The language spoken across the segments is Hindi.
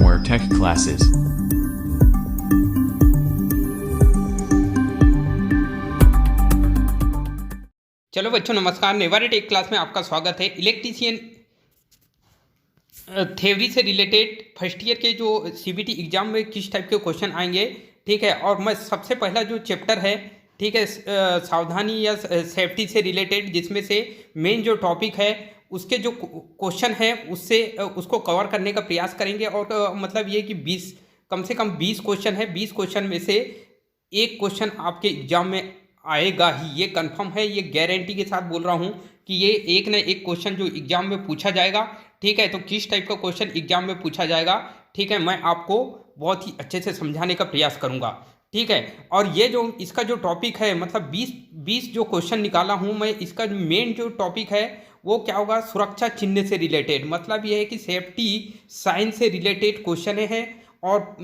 more tech classes. चलो बच्चों नमस्कार। नेवारे टेक क्लास में आपका स्वागत है। इलेक्ट्रीशियन थ्योरी से रिलेटेड फर्स्ट ईयर के जो सीबीटी एग्जाम में किस टाइप के क्वेश्चन आएंगे, ठीक है। और मैं सबसे पहला जो चैप्टर है, ठीक है, सावधानी या सेफ्टी से रिलेटेड, जिसमें से मेन जो टॉपिक है उसके जो क्वेश्चन है उसको कवर करने का प्रयास करेंगे। और मतलब ये कि 20 कम से कम 20 क्वेश्चन है। 20 क्वेश्चन में से एक क्वेश्चन आपके एग्जाम में आएगा ही, ये कंफर्म है। ये गारंटी के साथ बोल रहा हूँ कि ये एक न एक क्वेश्चन जो एग्जाम में पूछा जाएगा, ठीक है। तो किस टाइप का क्वेश्चन एग्जाम में पूछा जाएगा, ठीक है, मैं आपको बहुत ही अच्छे से समझाने का प्रयास करूँगा, ठीक है। और ये जो इसका जो टॉपिक है, मतलब 20 जो क्वेश्चन निकाला हूँ मैं, इसका जो मेन जो टॉपिक है वो क्या होगा, सुरक्षा चिन्ह से रिलेटेड। मतलब ये है कि सेफ्टी साइन से रिलेटेड क्वेश्चन है। और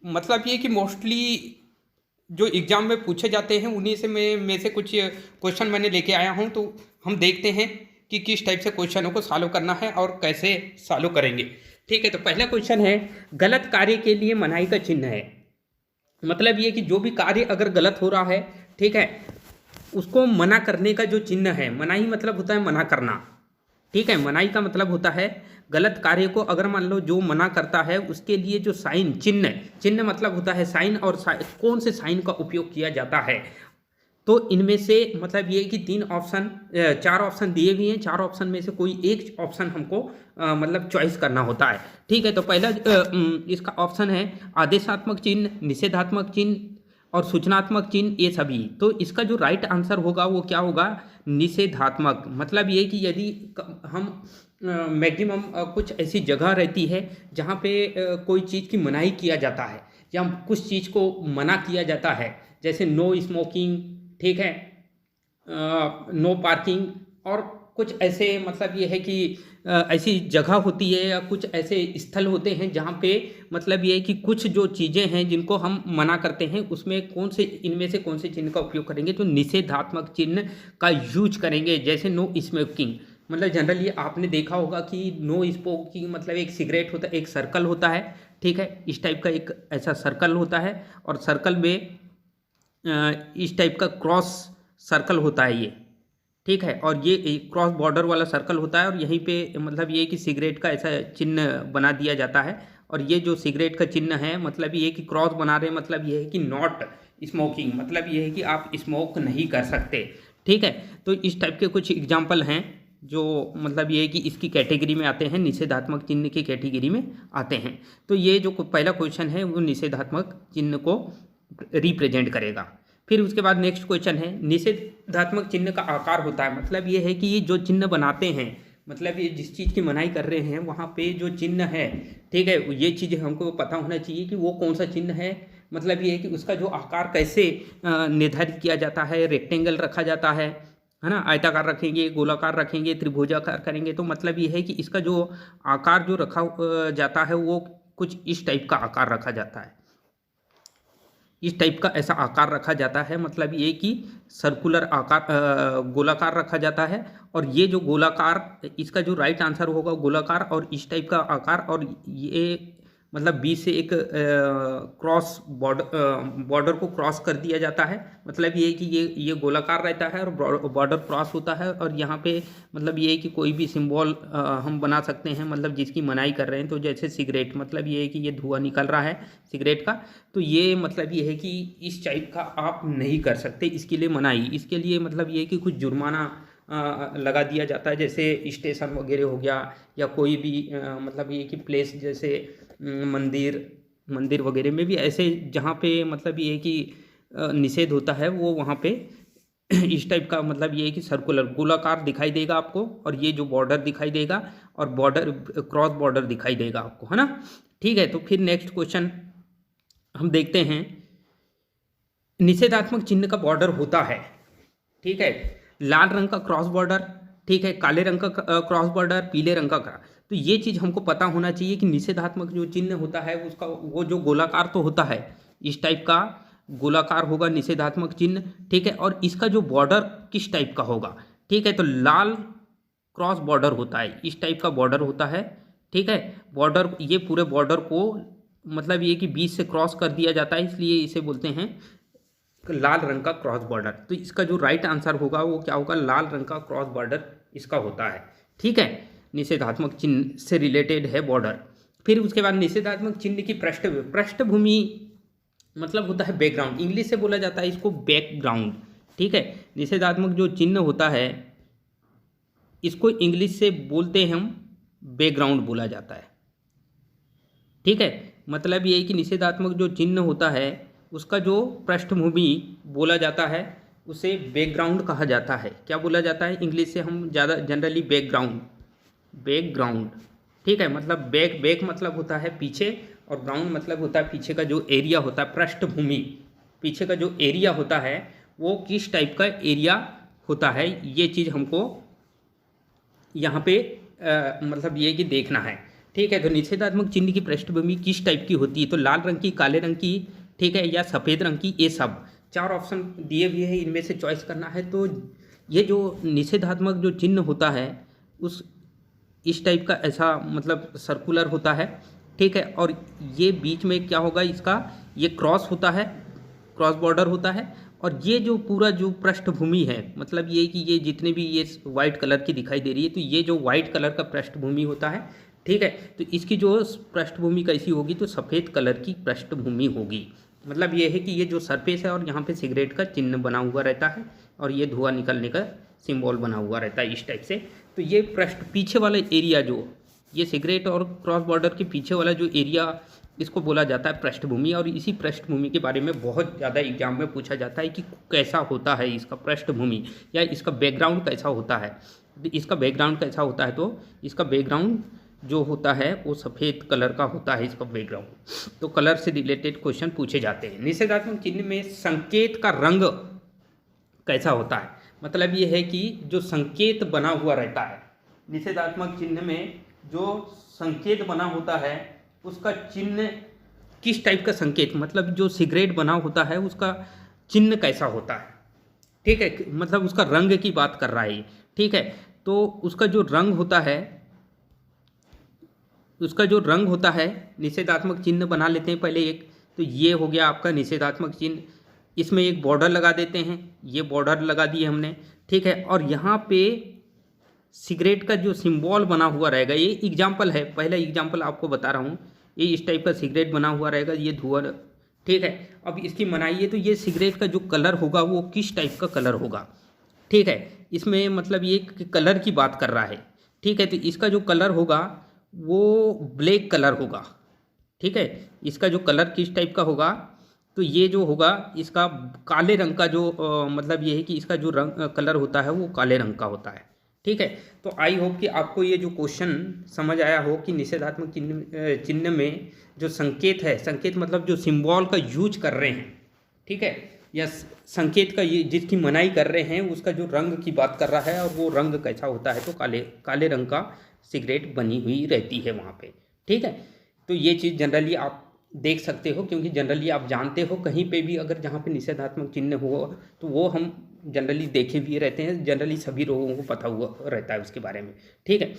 मतलब ये कि मोस्टली जो एग्ज़ाम में पूछे जाते हैं उन्हीं से में से कुछ क्वेश्चन मैंने लेके आया हूं। तो हम देखते हैं कि किस टाइप से क्वेश्चनों को सॉल्व करना है और कैसे सॉल्व करेंगे, ठीक है। तो पहला क्वेश्चन है, गलत कार्य के लिए मनाही का चिन्ह है। मतलब ये कि जो भी कार्य अगर गलत हो रहा है, ठीक है, उसको मना करने का जो चिन्ह है, मनाही मतलब होता है मना करना, ठीक है। मनाही का मतलब होता है गलत कार्य को अगर मान लो जो मना करता है उसके लिए जो साइन चिन्ह मतलब होता है साइन। और कौन से साइन का उपयोग किया जाता है, तो इनमें से मतलब ये कि 4 ऑप्शन दिए हुए हैं। 4 ऑप्शन में से कोई एक ऑप्शन हमको मतलब चॉइस करना होता है, ठीक है। तो पहला इसका ऑप्शन है आदेशात्मक चिन्ह, निषेधात्मक चिन्ह और सूचनात्मक चिन्ह, ये सभी। तो इसका जो राइट आंसर होगा वो क्या होगा, निषेधात्मक। मतलब ये कि यदि हम मैक्सिमम कुछ ऐसी जगह रहती है जहाँ पे कोई चीज़ की मनाही किया जाता है या कुछ चीज़ को मना किया जाता है, जैसे नो स्मोकिंग, ठीक है, नो पार्किंग, और कुछ ऐसे मतलब ये है कि ऐसी जगह होती है या कुछ ऐसे स्थल होते हैं जहाँ पे मतलब ये है कि कुछ जो चीज़ें हैं जिनको हम मना करते हैं, उसमें इनमें से कौन से चिन्ह का उपयोग करेंगे, तो निषेधात्मक चिन्ह का यूज करेंगे। जैसे नो स्मोकिंग, मतलब जनरली आपने देखा होगा कि नो स्मोकिंग मतलब एक सिगरेट होता है, एक सर्कल होता है, ठीक है, इस टाइप का एक ऐसा सर्कल होता है। और सर्कल में इस टाइप का क्रॉस सर्कल होता है ये, ठीक है। और ये क्रॉस बॉर्डर वाला सर्कल होता है और यहीं पे मतलब ये कि सिगरेट का ऐसा चिन्ह बना दिया जाता है। और ये जो सिगरेट का चिन्ह है मतलब ये कि क्रॉस बना रहे, मतलब ये है कि नॉट स्मोकिंग, मतलब ये है कि आप स्मोक नहीं कर सकते, ठीक है। तो इस टाइप के कुछ एग्जाम्पल हैं जो मतलब ये है कि इसकी कैटेगरी में आते हैं, निषेधात्मक चिन्ह की कैटेगरी में आते हैं। तो ये जो पहला क्वेश्चन है वो निषेधात्मक चिन्ह को रिप्रेजेंट करेगा। फिर उसके बाद नेक्स्ट क्वेश्चन है, निषेधात्मक चिन्ह का आकार होता है। मतलब ये है कि ये जो चिन्ह बनाते हैं, मतलब ये जिस चीज़ की मनाही कर रहे हैं वहाँ पे जो चिन्ह है, ठीक है, ये चीज़ हमको पता होना चाहिए कि वो कौन सा चिन्ह है। मतलब ये है कि उसका जो आकार कैसे निर्धारित किया जाता है, रेक्टेंगल रखा जाता है ना, आयताकार रखेंगे, गोलाकार रखेंगे, त्रिभुजाकार करेंगे। तो मतलब ये है कि इसका जो आकार जो रखा जाता है वो कुछ इस टाइप का आकार रखा जाता है, इस टाइप का ऐसा आकार रखा जाता है। मतलब ये कि सर्कुलर आकार, गोलाकार रखा जाता है। और ये जो गोलाकार, इसका जो राइट आंसर होगा गोलाकार और इस टाइप का आकार। और ये मतलब बीच से एक क्रॉस बॉर्डर को क्रॉस कर दिया जाता है। मतलब ये कि ये गोलाकार रहता है और बॉर्डर क्रॉस होता है। और यहाँ पे मतलब ये है कि कोई भी सिंबल हम बना सकते हैं, मतलब जिसकी मनाही कर रहे हैं। तो जैसे सिगरेट, मतलब ये है कि ये धुआं निकल रहा है सिगरेट का, तो ये मतलब ये है कि इस टाइप का आप नहीं कर सकते, इसके लिए मनाही। इसके लिए मतलब ये है कि कुछ जुर्माना लगा दिया जाता है, जैसे स्टेशन वगैरह हो गया या कोई भी मतलब ये कि प्लेस जैसे मंदिर वगैरह में भी ऐसे जहाँ पे मतलब ये है कि निषेध होता है, वो वहाँ पे इस टाइप का मतलब ये है कि सर्कुलर गोलाकार दिखाई देगा आपको। और ये जो बॉर्डर दिखाई देगा और बॉर्डर क्रॉस बॉर्डर दिखाई देगा आपको, है ना, ठीक है। तो फिर नेक्स्ट क्वेश्चन हम देखते हैं, निषेधात्मक चिन्ह का बॉर्डर होता है, ठीक है, लाल रंग का क्रॉस बॉर्डर, ठीक है, काले रंग का क्रॉस बॉर्डर, पीले रंग का। तो ये चीज़ हमको पता होना चाहिए कि निषेधात्मक जो चिन्ह होता है उसका वो जो गोलाकार तो होता है, इस टाइप का गोलाकार होगा निषेधात्मक चिन्ह, ठीक है। और इसका जो बॉर्डर किस टाइप का होगा, ठीक है, तो लाल क्रॉस बॉर्डर होता है, इस टाइप का बॉर्डर होता है, ठीक है। बॉर्डर, ये पूरे बॉर्डर को मतलब ये कि बीच से क्रॉस कर दिया जाता है, इसलिए इसे बोलते हैं लाल रंग का क्रॉस बॉर्डर। तो इसका जो राइट आंसर होगा वो क्या होगा, लाल रंग का क्रॉस बॉर्डर इसका होता है। ठीक है, निषेधात्मक चिन्ह से रिलेटेड है बॉर्डर। फिर उसके बाद निषेधात्मक चिन्ह की पृष्ठभूमि मतलब होता है बैकग्राउंड, इंग्लिश से बोला जाता है इसको बैकग्राउंड। ठीक है, निषेधात्मक जो चिन्ह होता है इसको इंग्लिश से बोलते हैं हम बैकग्राउंड बोला जाता है। ठीक है, मतलब ये है कि निषेधात्मक जो चिन्ह होता है उसका जो पृष्ठभूमि बोला जाता है उसे बैकग्राउंड कहा जाता है। क्या बोला जाता है, इंग्लिश से हम ज़्यादा जनरली बैकग्राउंड। ठीक है, मतलब बैक मतलब होता है पीछे, और ग्राउंड मतलब होता है पीछे का जो एरिया होता है, पृष्ठभूमि, पीछे का जो एरिया होता है वो किस टाइप का एरिया होता है, ये चीज़ हमको यहाँ पे मतलब ये कि देखना है। ठीक है, तो निषेधात्मक चिन्ह की पृष्ठभूमि किस टाइप की होती है, तो लाल रंग की, काले रंग की, ठीक है, या सफ़ेद रंग की, ये सब 4 ऑप्शन दिए हुए हैं, इनमें से चॉइस करना है। तो ये जो निषेधात्मक जो चिन्ह होता है उस इस टाइप का ऐसा मतलब सर्कुलर होता है। ठीक है, और ये बीच में क्या होगा इसका, ये क्रॉस होता है, क्रॉस बॉर्डर होता है। और ये जो पूरा जो पृष्ठभूमि है मतलब ये कि ये जितने भी ये वाइट कलर की दिखाई दे रही है, तो ये जो वाइट कलर का पृष्ठभूमि होता है। ठीक है, तो इसकी जो पृष्ठभूमि कैसी होगी, तो सफ़ेद कलर की पृष्ठभूमि होगी। मतलब ये है कि ये जो सरफेस है और यहाँ पे सिगरेट का चिन्ह बना हुआ रहता है और ये धुआं निकलने का सिंबल बना हुआ रहता है इस टाइप से। तो ये पीछे वाला एरिया जो ये सिगरेट और क्रॉस बॉर्डर के पीछे वाला जो एरिया, इसको बोला जाता है पृष्ठभूमि। और इसी पृष्ठभूमि के बारे में बहुत ज़्यादा एग्जाम में पूछा जाता है कि कैसा होता है इसका पृष्ठभूमि या इसका बैकग्राउंड कैसा होता है। इसका बैकग्राउंड कैसा होता है, तो इसका बैकग्राउंड जो होता है वो सफ़ेद कलर का होता है इसका बैकग्राउंड। तो कलर से रिलेटेड क्वेश्चन पूछे जाते हैं। निषेधात्मक चिन्ह में संकेत का रंग कैसा होता है, मतलब ये है कि जो संकेत बना हुआ रहता है, निषेधात्मक चिन्ह में जो संकेत बना होता है उसका चिन्ह किस टाइप का संकेत, मतलब जो सिगरेट बना होता है उसका चिन्ह कैसा होता है। ठीक है, मतलब उसका रंग की बात कर रहा है। ठीक है, तो उसका जो रंग होता है, उसका जो रंग होता है, निषेधात्मक चिन्ह बना लेते हैं पहले एक। तो ये हो गया आपका निषेधात्मक चिन्ह, इसमें एक बॉर्डर लगा देते हैं, ये बॉर्डर लगा दिए हमने। ठीक है, और यहाँ पे सिगरेट का जो सिंबल बना हुआ रहेगा, ये एग्जाम्पल है, पहला एग्जाम्पल आपको बता रहा हूँ। ये इस टाइप का सिगरेट बना हुआ रहेगा, ये धुआं। ठीक है, अब इसकी मनाइए तो ये सिगरेट का जो कलर होगा वो किस टाइप का कलर होगा। ठीक है, इसमें मतलब ये कलर की बात कर रहा है। ठीक है, तो इसका जो कलर होगा वो ब्लैक कलर होगा। ठीक है, इसका जो कलर किस टाइप का होगा, तो ये जो होगा इसका काले रंग का जो मतलब ये है कि इसका जो रंग कलर होता है वो काले रंग का होता है। ठीक है, तो आई होप कि आपको ये जो क्वेश्चन समझ आया हो कि निषेधात्मक चिन्ह में जो संकेत है, संकेत मतलब जो सिंबल का यूज कर रहे हैं, ठीक है, या संकेत का ये जिसकी मनाई कर रहे हैं उसका जो रंग की बात कर रहा है और वो रंग कैसा होता है, तो काले रंग का सिगरेट बनी हुई रहती है वहाँ पे। ठीक है, तो ये चीज़ जनरली आप देख सकते हो, क्योंकि जनरली आप जानते हो कहीं पे भी अगर जहाँ पे निषेधात्मक चिन्ह हो तो वो हम जनरली देखे हुए रहते हैं, जनरली सभी लोगों को पता हुआ रहता है उसके बारे में। ठीक है,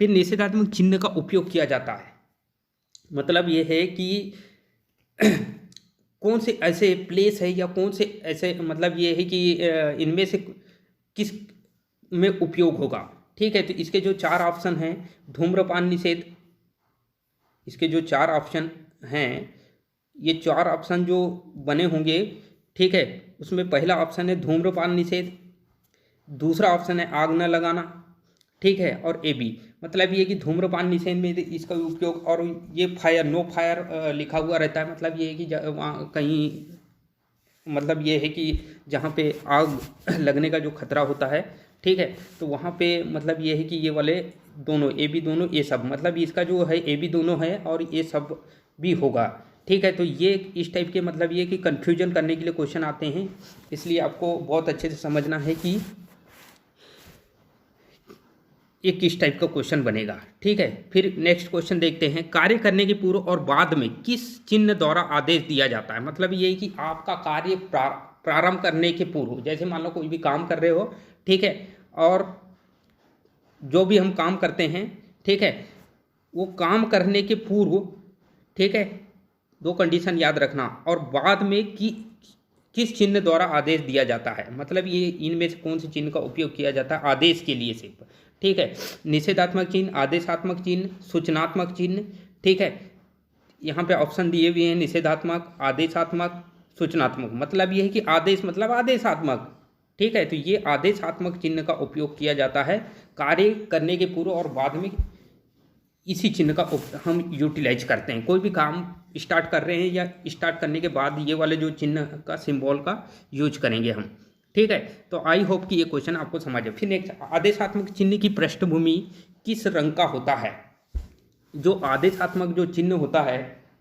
फिर निषेधात्मक चिन्ह का उपयोग किया जाता है, मतलब ये है कि कौन से ऐसे प्लेस है या कौन से ऐसे मतलब ये है कि इनमें से किस में उपयोग होगा। ठीक है, तो इसके जो 4 ऑप्शन हैं, धूम्रपान निषेध, इसके जो 4 ऑप्शन हैं, ये 4 ऑप्शन जो बने होंगे, ठीक है, उसमें पहला ऑप्शन है धूम्रपान निषेध, दूसरा ऑप्शन है आग न लगाना, ठीक है, और ए बी। मतलब ये कि धूम्रपान निषेध में इसका उपयोग, और ये फायर, नो फायर लिखा हुआ रहता है, मतलब ये है कि वहाँ कहीं मतलब ये है कि जहाँ पे आग लगने का जो खतरा होता है, ठीक है, तो वहाँ पे मतलब ये है कि ये वाले दोनों ए बी दोनों ये सब, मतलब इसका जो है ए बी दोनों है और ये सब भी होगा। ठीक है, तो ये इस टाइप के मतलब ये कि कन्फ्यूजन करने के लिए क्वेश्चन आते हैं, इसलिए आपको बहुत अच्छे से समझना है कि ये किस टाइप का क्वेश्चन बनेगा। ठीक है, फिर नेक्स्ट क्वेश्चन देखते हैं, कार्य करने के पूर्व और बाद में किस चिन्ह द्वारा आदेश दिया जाता है। मतलब ये कि आपका कार्य प्रारंभ करने के पूर्व, जैसे मान लो कोई भी काम कर रहे हो, ठीक है, और जो भी हम काम करते हैं, ठीक है, वो काम करने के पूर्व, ठीक है, दो कंडीशन याद रखना, और बाद में किस चिन्ह द्वारा आदेश दिया जाता है, मतलब ये इनमें से कौन से चिन्ह का उपयोग किया जाता है आदेश के लिए सिर्फ, ठीक है। निषेधात्मक चिन्ह, आदेशात्मक चिन्ह, सूचनात्मक चिन्ह, ठीक है। यहाँ पे ऑप्शन दिए हुए हैं निषेधात्मक, आदेशात्मक, सूचनात्मक। मतलब ये है कि आदेश मतलब आदेशात्मक, ठीक है। तो ये आदेशात्मक चिन्ह का उपयोग किया जाता है कार्य करने के पूर्व और बाद में इसी चिन्ह का हम यूटिलाइज करते हैं। कोई भी काम स्टार्ट कर रहे हैं या स्टार्ट करने के बाद ये वाले जो चिन्ह का सिंबल का यूज करेंगे हम, ठीक है। तो आई होप कि ये क्वेश्चन आपको समझ आए। फिर नेक्स्ट, आदेशात्मक चिन्ह की पृष्ठभूमि किस रंग का होता है। जो आदेशात्मक जो चिन्ह होता है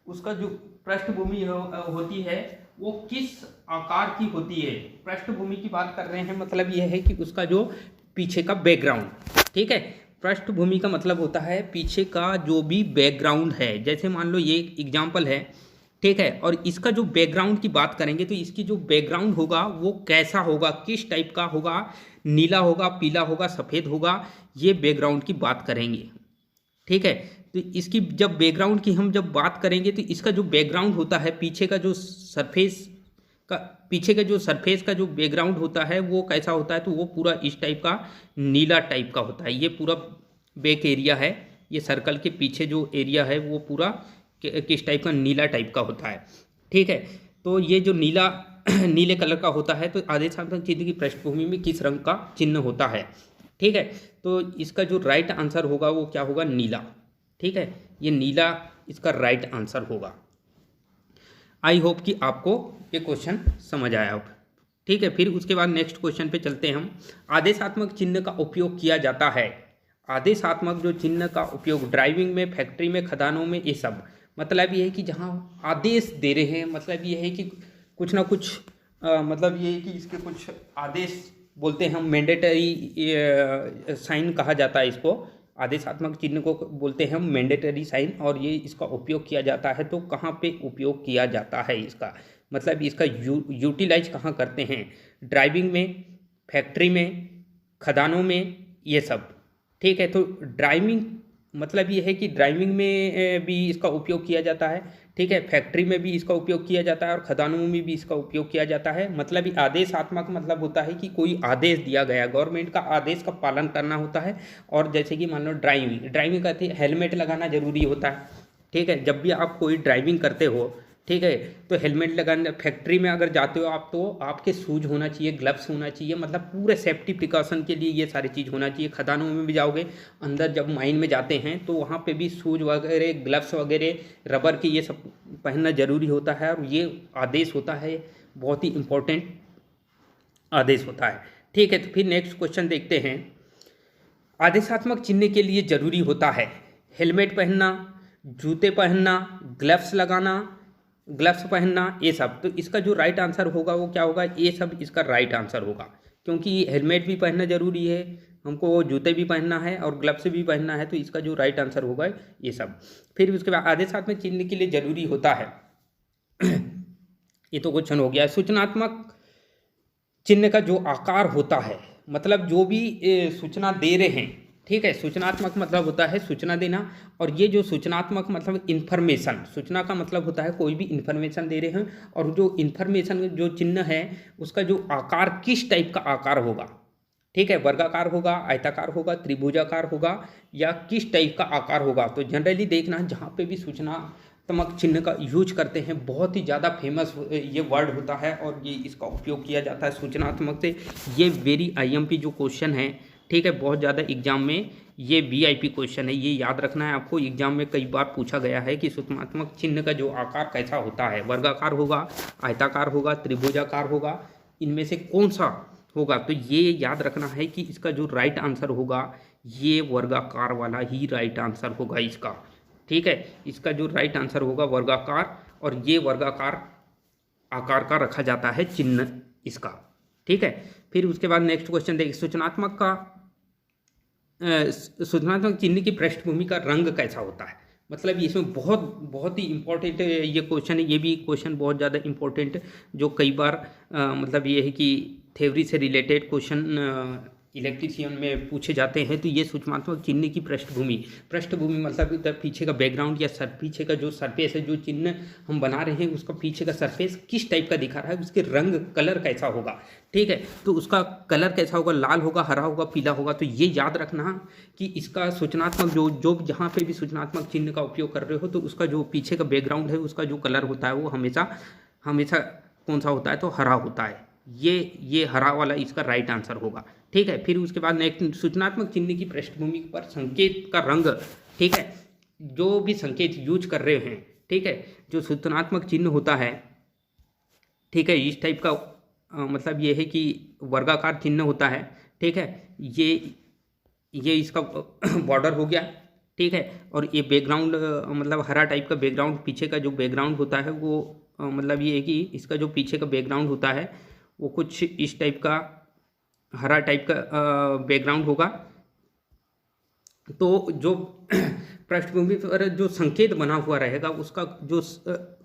उसका जो पृष्ठभूमि होती है वो किस आकार की होती है। पृष्ठभूमि की बात कर रहे हैं, मतलब यह है कि उसका जो पीछे का बैकग्राउंड, ठीक है। पृष्ठभूमि का मतलब होता है पीछे का जो भी बैकग्राउंड है। जैसे मान लो ये एक एग्जाम्पल है, ठीक है, और इसका जो बैकग्राउंड की बात करेंगे तो इसकी जो बैकग्राउंड होगा वो कैसा होगा, किस टाइप का होगा, नीला होगा, पीला होगा, सफ़ेद होगा, ये बैकग्राउंड की बात करेंगे, ठीक है। तो इसकी जब बैकग्राउंड की हम जब बात करेंगे तो इसका जो बैकग्राउंड होता है पीछे का जो सरफेस का जो बैकग्राउंड होता है वो कैसा होता है, तो वो पूरा इस टाइप का नीला टाइप का होता है। ये पूरा बैक एरिया है, ये सर्कल के पीछे जो एरिया है वो पूरा किस टाइप का, नीला टाइप का होता है, ठीक है। तो ये जो नीला नीले कलर का होता है, तो आदेशात्मक चिन्ह की पृष्ठभूमि में किस रंग का चिन्ह होता है, ठीक है। तो इसका जो राइट आंसर होगा वो क्या होगा, नीला, ठीक है। ये नीला इसका राइट आंसर होगा। आई होप कि आपको ये क्वेश्चन समझ आया हो, ठीक है। फिर उसके बाद नेक्स्ट क्वेश्चन पे चलते हैं हम। आदेशात्मक चिन्ह का उपयोग किया जाता है। आदेशात्मक जो चिन्ह का उपयोग ड्राइविंग में, फैक्ट्री में, खदानों में, ये सब, मतलब ये है कि जहाँ आदेश दे रहे हैं, मतलब ये है कि कुछ ना कुछ मतलब ये है कि इसके कुछ आदेश बोलते हैं हम, मैंडेटरी साइन कहा जाता है इसको। आदेशात्मक चिन्ह को बोलते हैं हम मैंडेटरी साइन, और ये इसका उपयोग किया जाता है। तो कहाँ पे उपयोग किया जाता है इसका, मतलब इसका यूटिलाइज कहाँ करते हैं, ड्राइविंग में, फैक्ट्री में, खदानों में, ये सब, ठीक है। तो ड्राइविंग मतलब ये है कि ड्राइविंग में भी इसका उपयोग किया जाता है, ठीक है, फैक्ट्री में भी इसका उपयोग किया जाता है और खदानों में भी इसका उपयोग किया जाता है। मतलब ये आदेशात्मक मतलब होता है कि कोई आदेश दिया गया, गवर्नमेंट का आदेश का पालन करना होता है। और जैसे कि मान लो ड्राइविंग करते हेलमेट लगाना जरूरी होता है, ठीक है। जब भी आप कोई ड्राइविंग करते हो, ठीक है, तो हेलमेट लगाना, फैक्ट्री में अगर जाते हो आप तो आपके शूज होना चाहिए, ग्लव्स होना चाहिए, मतलब पूरे सेफ्टी प्रिकॉशन के लिए ये सारी चीज़ होना चाहिए। खदानों में भी जाओगे, अंदर जब माइन में जाते हैं तो वहाँ पे भी शूज वगैरह, ग्लव्स वगैरह, रबर के, ये सब पहनना जरूरी होता है। और ये आदेश होता है, बहुत ही इम्पोर्टेंट आदेश होता है, ठीक है। तो फिर नेक्स्ट क्वेश्चन देखते हैं। आदेशात्मक चिन्ह के लिए जरूरी होता है हेलमेट पहनना, जूते पहनना, ग्लव्स पहनना, ये सब। तो इसका जो राइट आंसर होगा वो क्या होगा, ये सब इसका राइट आंसर होगा, क्योंकि हेलमेट भी पहनना जरूरी है, हमको जूते भी पहनना है और ग्लव्स भी पहनना है। तो इसका जो राइट आंसर होगा ये सब। फिर उसके बाद आदेशात्मक चिन्ह के लिए जरूरी होता है ये तो क्वेश्चन हो गया। सूचनात्मक चिन्ह का जो आकार होता है, मतलब जो भी सूचना दे रहे हैं, ठीक है। सूचनात्मक मतलब होता है सूचना देना, और ये जो सूचनात्मक मतलब इन्फॉर्मेशन, सूचना का मतलब होता है कोई भी इन्फॉर्मेशन दे रहे हैं, और जो इन्फॉर्मेशन जो चिन्ह है उसका जो आकार किस टाइप का आकार होगा, ठीक है, वर्गाकार होगा, आयताकार होगा, त्रिभुजाकार होगा, या किस टाइप का आकार होगा। तो जनरली देखना जहाँ पे भी सूचनात्मक चिन्ह का यूज करते हैं, बहुत ही ज़्यादा फेमस ये वर्ड होता है और ये इसका उपयोग किया जाता है सूचनात्मक से। ये वेरी IMP जो क्वेश्चन है, ठीक है, बहुत ज़्यादा एग्जाम में ये VIP क्वेश्चन है, ये याद रखना है आपको। एग्जाम में कई बार पूछा गया है कि सूचनात्मक चिन्ह का जो आकार कैसा होता है, वर्गाकार होगा, आयताकार होगा, त्रिभुजाकार होगा, इनमें से कौन सा होगा। तो ये याद रखना है कि इसका जो राइट आंसर होगा ये वर्गाकार वाला ही राइट आंसर होगा इसका, ठीक है। इसका जो राइट आंसर होगा वर्गाकार, और ये वर्गाकार आकार का रखा जाता है चिन्ह इसका, ठीक है। फिर उसके बाद नेक्स्ट क्वेश्चन देखिए। सूचनात्मक चिन्ह की पृष्ठभूमि का रंग कैसा होता है, मतलब इसमें बहुत ही इम्पोर्टेंट ये क्वेश्चन है। ये भी क्वेश्चन बहुत ज़्यादा इम्पोर्टेंट जो कई बार मतलब ये है कि थ्योरी से रिलेटेड क्वेश्चन इलेक्ट्रीशियन में पूछे जाते हैं, तो ये सूचनात्मक चिन्ह की पृष्ठभूमि मतलब इधर पीछे का बैकग्राउंड या पीछे का जो सरफेस है, जो चिन्ह हम बना रहे हैं उसका पीछे का सरफेस किस टाइप का दिखा रहा है, उसके रंग कलर कैसा होगा। ठीक है, तो उसका कलर कैसा होगा, लाल होगा, हरा होगा, पीला होगा। तो ये याद रखना कि इसका सूचनात्मक जो जहाँ पे भी सूचनात्मक चिन्ह का उपयोग कर रहे हो, तो उसका जो पीछे का बैकग्राउंड है, उसका जो कलर होता है वो हमेशा कौन सा होता है, तो हरा होता है। ये हरा वाला इसका राइट आंसर होगा। ठीक है, फिर उसके बाद नेक्स्ट, सूचनात्मक चिन्ह की पृष्ठभूमि पर संकेत का रंग। ठीक है, जो भी संकेत यूज कर रहे हैं, ठीक है, जो सूचनात्मक चिन्ह होता है, ठीक है, इस टाइप का मतलब ये है कि वर्गाकार चिन्ह होता है। ठीक है, ये इसका बॉर्डर हो गया। ठीक है, और ये बैकग्राउंड मतलब हरा टाइप का बैकग्राउंड, पीछे का जो बैकग्राउंड होता है वो मतलब ये है कि इसका जो पीछे का बैकग्राउंड होता है वो कुछ इस टाइप का हरा टाइप का बैकग्राउंड होगा। तो जो पृष्ठभूमि पर जो संकेत बना हुआ रहेगा उसका जो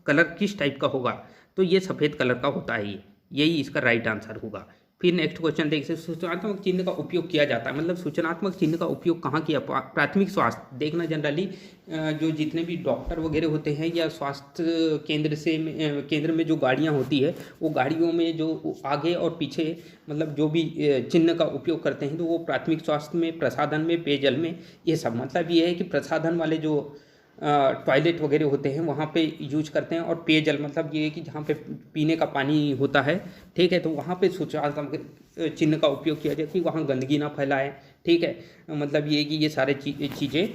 कलर किस टाइप का होगा, तो ये सफ़ेद कलर का होता है। यही इसका राइट आंसर होगा। फिर नेक्स्ट क्वेश्चन देखिए, सूचनात्मक चिन्ह का उपयोग किया जाता है, मतलब सूचनात्मक चिन्ह का उपयोग कहाँ किया। प्राथमिक स्वास्थ्य देखना, जनरली जो जितने भी डॉक्टर वगैरह होते हैं या स्वास्थ्य केंद्र में जो गाड़ियाँ होती है, वो गाड़ियों में जो आगे और पीछे मतलब जो भी चिन्ह का उपयोग करते हैं, तो वो प्राथमिक स्वास्थ्य में, प्रसाधन में, पेयजल में, ये सब मतलब ये है कि प्रसाधन वाले जो टॉयलेट वगैरह होते हैं वहाँ पे यूज करते हैं, और पेयजल मतलब ये है कि जहाँ पे पीने का पानी होता है। ठीक है, तो वहाँ पे सूचनात्मक चिन्ह का उपयोग किया जाए कि वहाँ गंदगी ना फैलाए। ठीक है, मतलब ये है कि ये सारे चीज़ें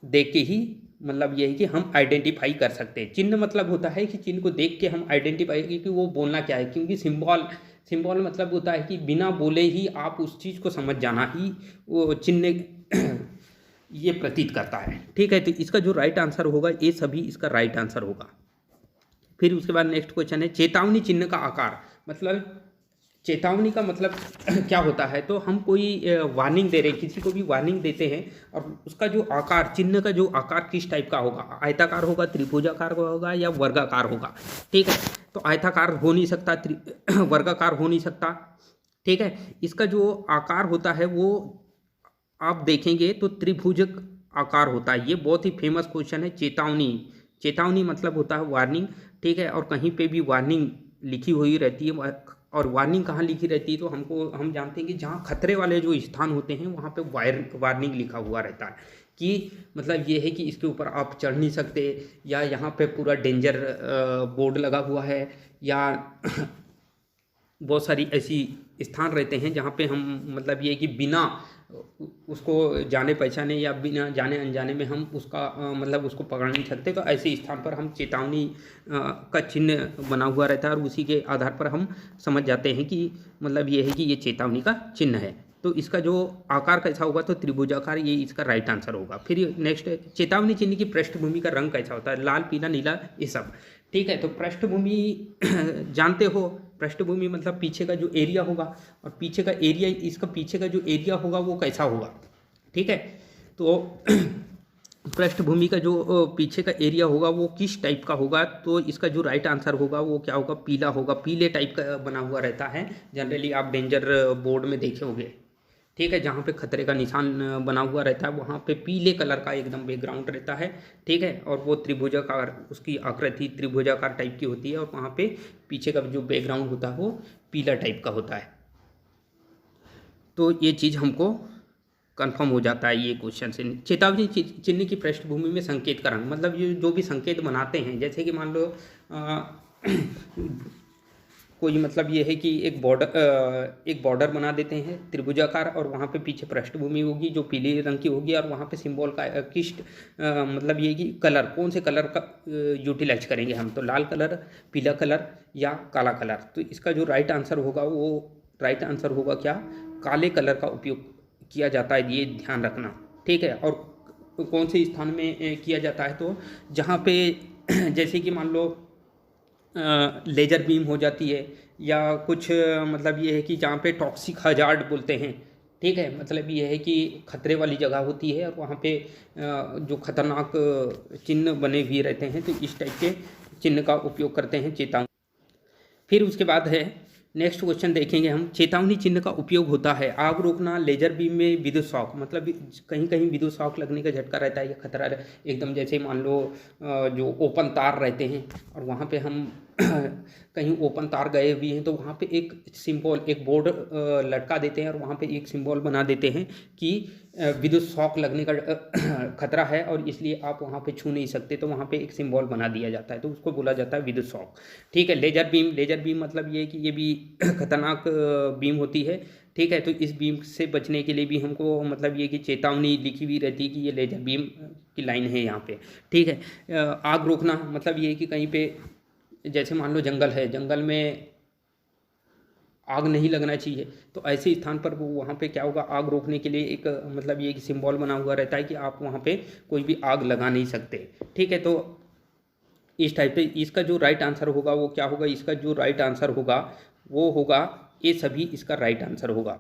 देख के ही मतलब ये है कि हम आइडेंटिफाई कर सकते हैं। चिन्ह मतलब होता है कि चिन्ह को देख के हम आइडेंटिफाई कि वो बोलना क्या है, क्योंकि सिंबल मतलब होता है कि बिना बोले ही आप उस चीज़ को समझ जाना ही वो चिन्ह ये प्रतीत करता है। ठीक है, तो इसका जो राइट आंसर होगा ये सभी इसका राइट आंसर होगा। फिर उसके बाद नेक्स्ट क्वेश्चन है, चेतावनी चिन्ह का आकार। मतलब चेतावनी का मतलब क्या होता है, तो हम कोई वार्निंग दे रहे हैं, किसी को भी वार्निंग देते हैं, और उसका जो आकार, चिन्ह का जो आकार किस टाइप का होगा, आयताकार होगा, त्रिभुजाकार होगा या वर्गाकार होगा। ठीक है, तो आयताकार हो नहीं सकता, वर्गाकार हो नहीं सकता। ठीक है, इसका जो आकार होता है वो आप देखेंगे तो त्रिभुजक आकार होता है। ये बहुत ही फेमस क्वेश्चन है। चेतावनी मतलब होता है वार्निंग। ठीक है, और कहीं पे भी वार्निंग लिखी हुई रहती है, और वार्निंग कहाँ लिखी रहती है, तो हम जानते हैं कि जहाँ खतरे वाले जो स्थान होते हैं वहाँ पे वार्निंग लिखा हुआ रहता है, कि मतलब ये है कि इसके ऊपर आप चढ़ नहीं सकते, या यहाँ पे पूरा डेंजर बोर्ड लगा हुआ है, या बहुत सारी ऐसी स्थान रहते हैं जहाँ पे हम मतलब ये कि बिना उसको जाने पहचाने या बिना जाने अनजाने में हम उसका मतलब उसको पकड़ नहीं सकते। तो ऐसे स्थान पर हम चेतावनी का चिन्ह बना हुआ रहता है, और उसी के आधार पर हम समझ जाते हैं कि मतलब ये है कि ये चेतावनी का चिन्ह है। तो इसका जो आकार कैसा होगा, तो त्रिभुजाकार, ये इसका राइट आंसर होगा। फिर नेक्स्ट, चेतावनी चिन्ह की पृष्ठभूमि का रंग कैसा होता है, लाल, पीला, नीला, ये सब। ठीक है, तो पृष्ठभूमि जानते हो, पृष्ठभूमि मतलब पीछे का जो एरिया होगा, और पीछे का एरिया, इसका पीछे का जो एरिया होगा वो कैसा होगा। ठीक है, तो पृष्ठभूमि का जो पीछे का एरिया होगा वो किस टाइप का होगा, तो इसका जो राइट आंसर होगा वो क्या होगा, पीला होगा। पीले टाइप का बना हुआ रहता है, जनरली आप डेंजर बोर्ड में देखे होंगे। ठीक है, जहाँ पे खतरे का निशान बना हुआ रहता है वहाँ पे पीले कलर का एकदम बैकग्राउंड रहता है। ठीक है, और वो त्रिभुजाकार, उसकी आकृति त्रिभुजाकार टाइप की होती है, और वहाँ पे पीछे का जो बैकग्राउंड होता है वो पीला टाइप का होता है। तो ये चीज़ हमको कंफर्म हो जाता है ये क्वेश्चन से। चेतावनी चिन्ह की पृष्ठभूमि में संकेत का रंग, मतलब ये जो भी संकेत बनाते हैं, जैसे कि मान लो कोई मतलब ये है कि एक बॉर्डर बना देते हैं त्रिभुजाकार, और वहाँ पे पीछे पृष्ठभूमि होगी जो पीले रंग की होगी, और वहाँ पे सिंबल का किस मतलब ये कि कलर, कौन से कलर का यूटिलाइज करेंगे हम, तो लाल कलर, पीला कलर या काला कलर। तो इसका जो राइट आंसर होगा वो राइट आंसर होगा क्या, काले कलर का उपयोग किया जाता है, ये ध्यान रखना। ठीक है, और कौन से स्थान में किया जाता है, तो जहाँ पे जैसे कि मान लो लेज़र बीम हो जाती है, या कुछ मतलब ये है कि जहाँ पे टॉक्सिक हजार्ड बोलते हैं। ठीक है, मतलब ये है कि खतरे वाली जगह होती है, और वहाँ पे जो खतरनाक चिन्ह बने हुए रहते हैं, तो इस टाइप के चिन्ह का उपयोग करते हैं चेतावनी। फिर उसके बाद है नेक्स्ट क्वेश्चन देखेंगे हम। चेतावनी चिन्ह का उपयोग होता है आग रोकना, लेजर बीम में विद्युत शॉक, मतलब कहीं कहीं विद्युत शॉक लगने का झटका रहता है या खतरा एकदम, जैसे मान लो जो ओपन तार रहते हैं और वहाँ पे हम कहीं ओपन तार गए हुए हैं तो वहाँ पे एक सिंबल, एक बोर्ड लटका देते हैं और वहाँ पे एक सिंबल बना देते हैं कि विद्युत शॉक लगने का खतरा है और इसलिए आप वहाँ पे छू नहीं सकते, तो वहाँ पे एक सिंबल बना दिया जाता है, तो उसको बोला जाता है विद्युत शॉक। ठीक है। लेजर बीम, लेजर बीम मतलब ये है कि ये भी खतरनाक बीम होती है। ठीक है। तो इस बीम से बचने के लिए भी हमको मतलब ये कि चेतावनी लिखी हुई रहती है कि ये लेजर बीम की लाइन है यहाँ पे। ठीक है। आग रोकना मतलब ये है कि कहीं पे जैसे मान लो जंगल है, जंगल में आग नहीं लगना चाहिए, तो ऐसे स्थान पर वो वहाँ पे क्या होगा, आग रोकने के लिए एक मतलब ये कि सिंबल बना हुआ रहता है कि आप वहाँ पे कोई भी आग लगा नहीं सकते। ठीक है। तो इस टाइप से इसका जो राइट आंसर होगा वो क्या होगा, इसका जो राइट आंसर होगा वो होगा ये सभी, इसका राइट आंसर होगा।